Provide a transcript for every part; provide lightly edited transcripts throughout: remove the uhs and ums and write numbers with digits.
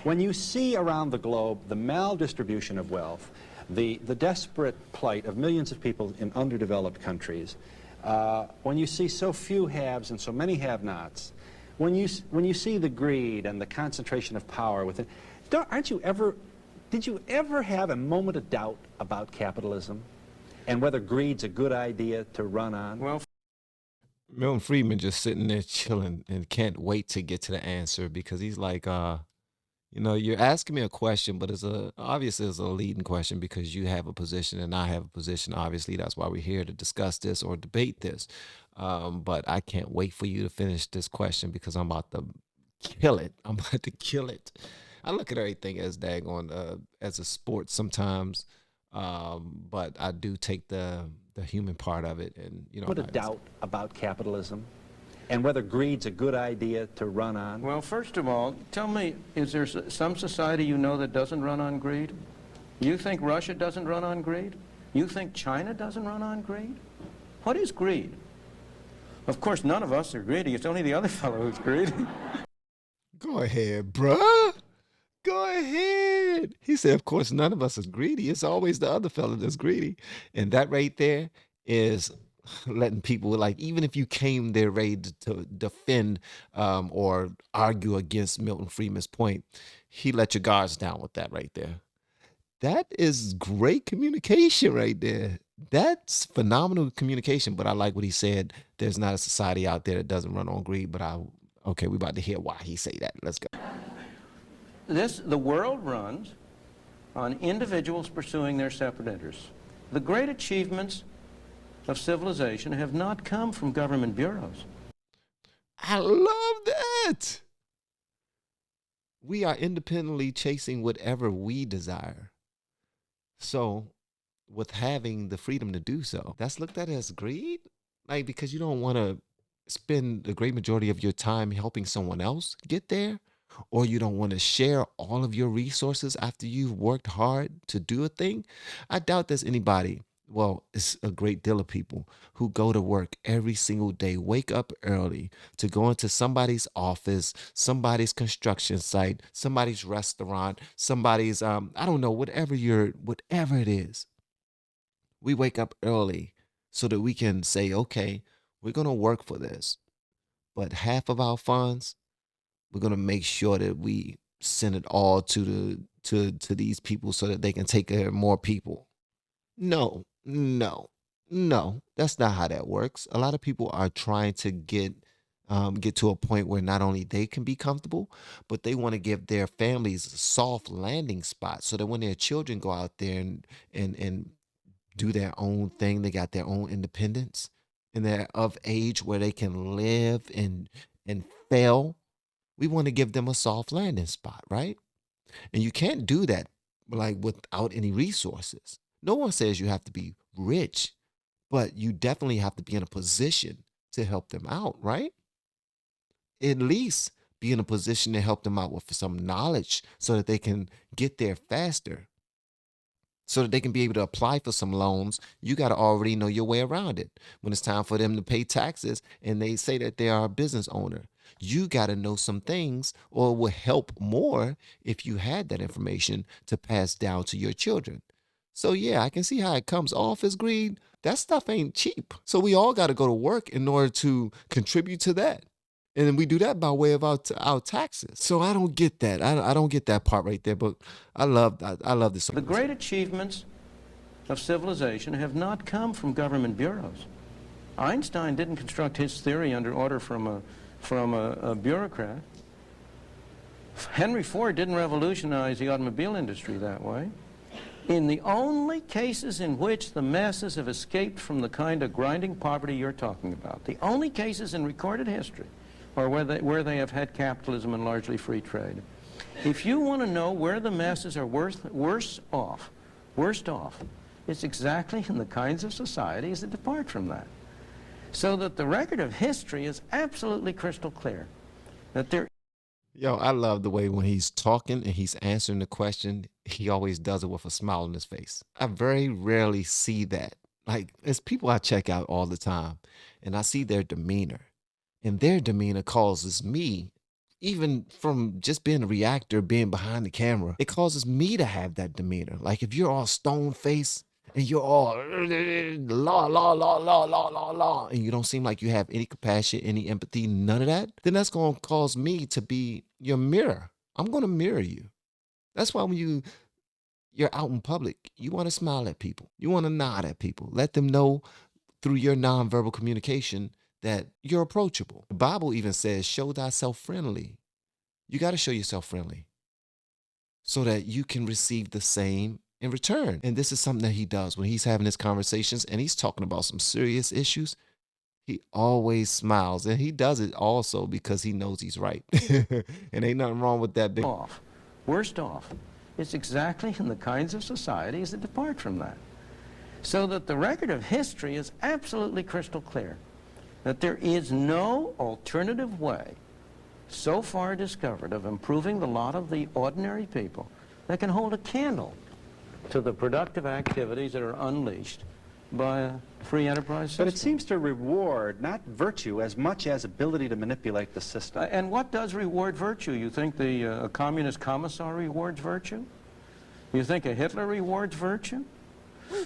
When you see around the globe the maldistribution of wealth, the desperate plight of millions of people in underdeveloped countries, when you see so few haves and so many have-nots, when you see the greed and the concentration of power within, did you ever have a moment of doubt about capitalism and whether greed's a good idea to run on? Well, Milton Friedman just sitting there chilling and can't wait to get to the answer, because he's like, you know, you're asking me a question, but obviously it's a leading question because you have a position and I have a position. Obviously, that's why we're here to discuss this or debate this. But I can't wait for you to finish this question because I'm about to kill it. I'm about to kill it. I look at everything as daggone as a sport sometimes, but I do take the human part of it, and you know. Put a doubt about capitalism and whether greed's a good idea to run on? Well, first of all, tell me, is there some society you know that doesn't run on greed? You think Russia doesn't run on greed? You think China doesn't run on greed? What is greed? Of course, none of us are greedy. It's only the other fellow who's greedy. Go ahead, bruh. Go ahead. He said, of course, none of us is greedy. It's always the other fellow that's greedy. And that right there is letting people, like, even if you came there ready to defend or argue against Milton Friedman's point, he let your guards down with that right there. That is great communication right there. That's phenomenal communication. But I like what he said. There's not a society out there that doesn't run on greed. But okay, we're about to hear why he say that. Let's go. The world runs on individuals pursuing their separate interests. The great achievements of civilization have not come from government bureaus. I love that. We are independently chasing whatever we desire. So with having the freedom to do so, that's looked at as greed? Like, because you don't want to spend the great majority of your time helping someone else get there? Or you don't want to share all of your resources after you've worked hard to do a thing? I doubt there's anybody, well, it's a great deal of people who go to work every single day, wake up early to go into somebody's office, somebody's construction site, somebody's restaurant, somebody's, I don't know, whatever it is. We wake up early so that we can say, okay, we're going to work for this. But half of our funds, we're going to make sure that we send it all to these people so that they can take care of more people. No, that's not how that works. A lot of people are trying to get to a point where not only they can be comfortable, but they want to give their families a soft landing spot so that when their children go out there and do their own thing, they got their own independence and they're of age where they can live and fail. We want to give them a soft landing spot, right? And you can't do that like without any resources. No one says you have to be rich, but you definitely have to be in a position to help them out, right? At least be in a position to help them out with some knowledge so that they can get there faster. So that they can be able to apply for some loans, you got to already know your way around it. When it's time for them to pay taxes and they say that they are a business owner, you got to know some things, or it will help more if you had that information to pass down to your children. So yeah, I can see how it comes off as greed. That stuff ain't cheap. So we all got to go to work in order to contribute to that. And then we do that by way of our taxes. So I don't get that. I don't get that part right there, but I love this. The great achievements of civilization have not come from government bureaus. Einstein didn't construct his theory under order from a bureaucrat. Henry Ford didn't revolutionize the automobile industry that way. In the only cases in which the masses have escaped from the kind of grinding poverty you're talking about, the only cases in recorded history are where they have had capitalism and largely free trade. If you want to know where the masses are worst off, it's exactly in the kinds of societies that depart from that. So that the record of history is absolutely crystal clear that there. Yo, I love the way when he's talking and he's answering the question, he always does it with a smile on his face. I very rarely see that. Like, there's people I check out all the time, and I see their demeanor. And their demeanor causes me even from just being a reactor, being behind the camera, it causes me to have that demeanor. Like if you're all stone faced and you're all la, and you don't seem like you have any compassion, any empathy, none of that, then that's going to cause me to be your mirror. I'm going to mirror you. That's why when you're out in public, you want to smile at people. You want to nod at people. Let them know through your nonverbal communication that you're approachable. The Bible even says, show thyself friendly. You got to show yourself friendly so that you can receive the same in return. And this is something that he does when he's having his conversations and he's talking about some serious issues. He always smiles, and he does it also because he knows he's right. And ain't nothing wrong with that. Worst off. It's exactly in the kinds of societies that depart from that. So that the record of history is absolutely crystal clear that there is no alternative way so far discovered of improving the lot of the ordinary people that can hold a candle to the productive activities that are unleashed by a free enterprise system. But it seems to reward not virtue as much as ability to manipulate the system. And what does reward virtue? You think a communist commissar rewards virtue? You think a Hitler rewards virtue?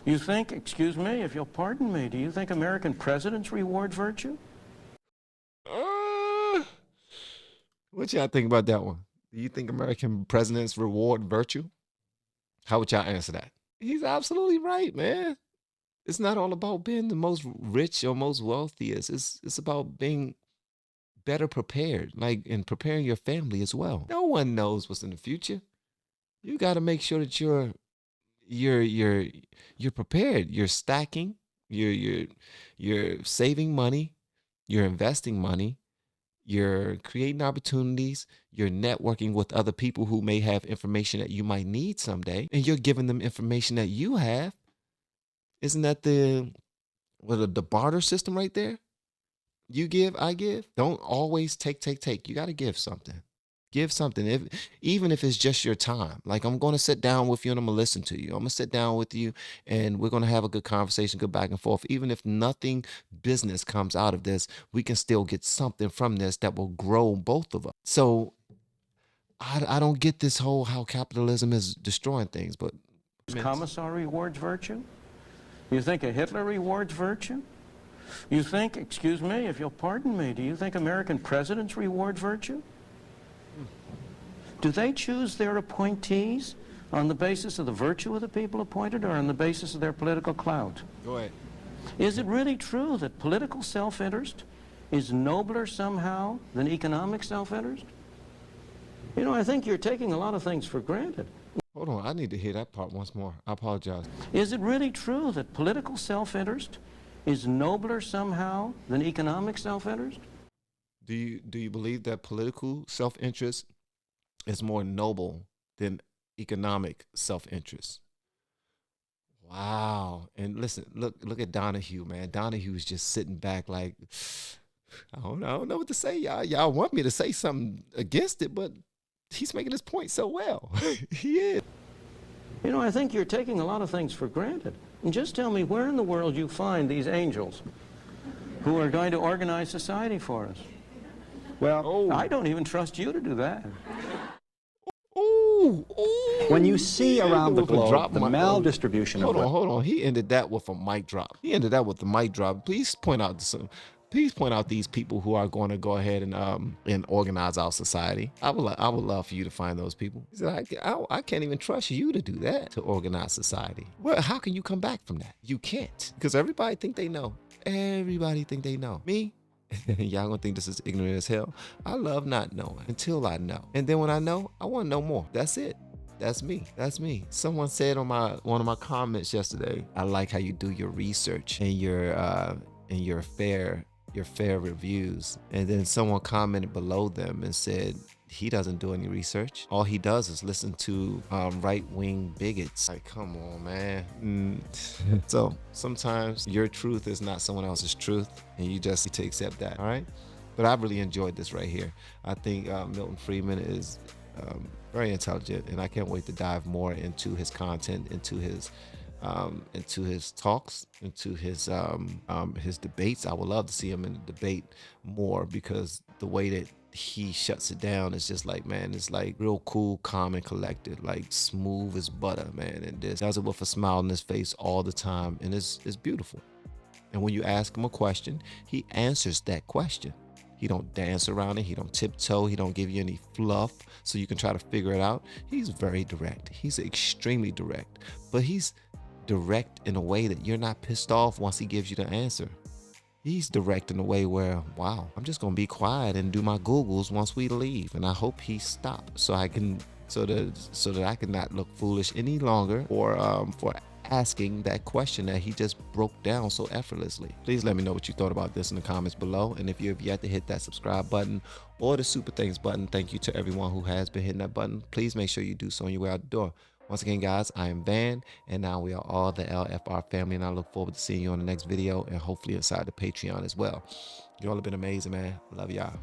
You think, excuse me, if you'll pardon me, do you think American presidents reward virtue? What y'all think about that one? Do you think American presidents reward virtue? How would y'all answer that? He's absolutely right, man. It's not all about being the most rich or most wealthiest. It's about being better prepared, like, and preparing your family as well. No one knows what's in the future. You got to make sure that you're prepared. You're stacking. You're saving money. You're investing money. You're creating opportunities. You're networking with other people who may have information that you might need someday, and you're giving them information that you have. Isn't that the barter system right there? You give, I give. Don't always take. You got to give something. Give something, even if it's just your time. Like, I'm going to sit down with you and I'm going to listen to you. I'm going to sit down with you and we're going to have a good conversation, good back and forth. Even if nothing business comes out of this, we can still get something from this that will grow both of us. So I don't get this whole how capitalism is destroying things, but Commissar rewards virtue? You think a Hitler rewards virtue? You think, excuse me, if you'll pardon me, do you think American presidents reward virtue? Do they choose their appointees on the basis of the virtue of the people appointed or on the basis of their political clout? go ahead. Is it really true that political self-interest is nobler somehow than economic self-interest? You know, I think you're taking a lot of things for granted. Hold on, I need to hear that part once more. I apologize. Is it really true that political self-interest is nobler somehow than economic self-interest? Do you believe that political self-interest is more noble than economic self-interest? Wow. And listen, look at Donahue, man. Donahue's just sitting back like, I don't know what to say, y'all. Y'all want me to say something against it, but he's making his point so well. He is. You know, I think you're taking a lot of things for granted. And just tell me where in the world you find these angels who are going to organize society for us. Well, I don't even trust you to do that. when you see around the globe the maldistribution of wealth. Hold on. He ended that with a mic drop. Please point out these people who are going to go ahead and organize our society. I would love for you to find those people. He said, I can't even trust you to do that, to organize society. Well, how can you come back from that? You can't, because everybody think they know. Everybody think they know. Me? Y'all gonna think this is ignorant as hell. I love not knowing until I know. And then when I know, I want to know more. That's it. That's me. Someone said on one of my comments yesterday, I like how you do your research and your fair reviews. And then someone commented below them and said he doesn't do any research. All he does is listen to right-wing bigots. Like, come on, man. So sometimes your truth is not someone else's truth, and you just need to accept that, all right? But I really enjoyed this right here. I think Milton Friedman is very intelligent, and I can't wait to dive more into his content, into his talks, into his debates. I would love to see him in the debate more, because the way that he shuts it down. It's just like, man, it's like real cool, calm, and collected, like smooth as butter, man. And this does it with a smile on his face all the time, and it's beautiful. And when you ask him a question, he answers that question. He don't dance around it. He don't tiptoe. He don't give you any fluff so you can try to figure it out. He's very direct. He's extremely direct, but he's direct in a way that you're not pissed off once he gives you the answer. He's direct in a way where, wow, I'm just gonna be quiet and do my Googles once we leave, and I hope he stops so I can, so that I can not look foolish any longer for asking that question that he just broke down so effortlessly. Please let me know what you thought about this in the comments below, and if you have yet to hit that subscribe button or the super thanks button, thank you to everyone who has been hitting that button. Please make sure you do so on your way out the door. Once again, guys, I am Van, and now we are all the LFR family, and I look forward to seeing you on the next video and hopefully inside the Patreon as well. You all have been amazing, man. Love y'all.